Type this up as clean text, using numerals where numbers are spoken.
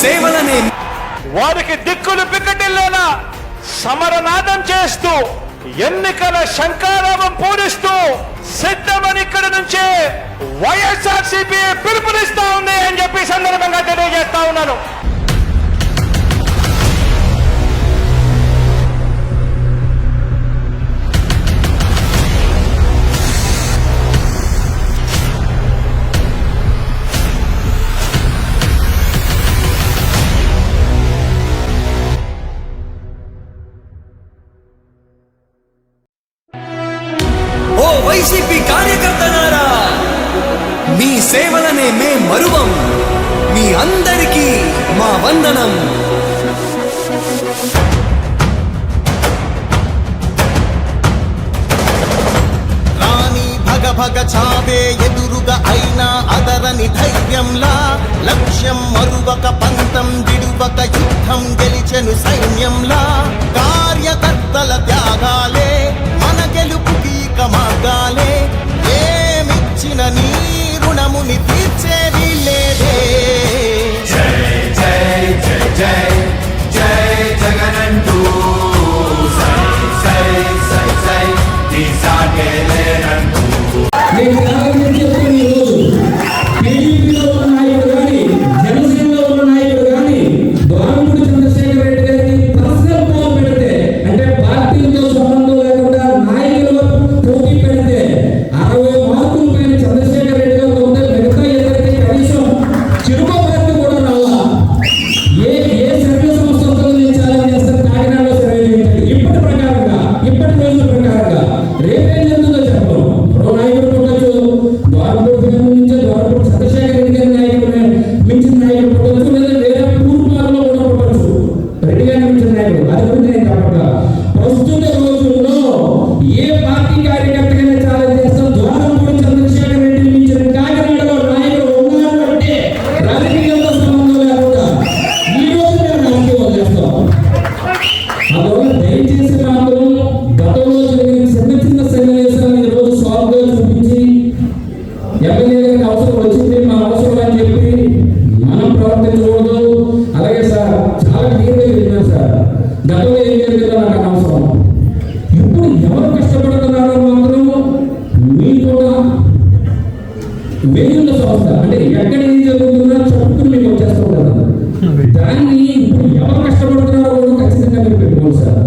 సేవలనే వారికి దిక్కులు పిక్కటిల్లోనా సమరనాదం చేస్తూ ఎన్నికల శంఖారావం పూరిస్తూ సిద్ధమని ఇక్కడ నుంచే వైఎస్ఆర్సీపీ పిలుపునిస్తా ఉంది అని చెప్పి సందర్భంగా తెలియజేస్తా ఉన్నాను. ఓ వైసీపీ కార్యకర్తలారా, మీ సేవలనే మే మరువం. మీ అందరికీ మా వందనం. రాణి భగ భగ చావే ఎదురుగా అయినా అదరని ధైర్యంలా, లక్ష్యం మరువక పంతం విడువక యుద్ధం గెలిచెను సైన్యంలా. కార్యకర్తల త్యాగాలే మన గెలుపుకి మార్గాలే. ఏమిచ్చిన నీ రుణముని తీర్చేది లేదే. జై జై జై జై జై జగనంటూ సై సై సై సై తీసాగేలేనంటూ అవసరం వచ్చింది, మన అవసరం అని చెప్పి మనం ప్రవర్తించకూడదు. అలాగే సార్ చాలా క్లియర్గా చెప్పినారు సార్, గతంలో ఏం జరిగిందో నాకు అనవసరం. ఇప్పుడు ఎవరు కష్టపడుతున్నారో మాత్రం మీ కూడా వేయుల సంస్థ అంటే ఎక్కడ ఏం జరుగుతుందో చెప్పుకుని మీకు వచ్చేస్తూ ఉంటారు. దాన్ని ఇప్పుడు ఎవరు కష్టపడుతున్నారో కూడా ఖచ్చితంగా మీరు పెట్టుకోండి సార్.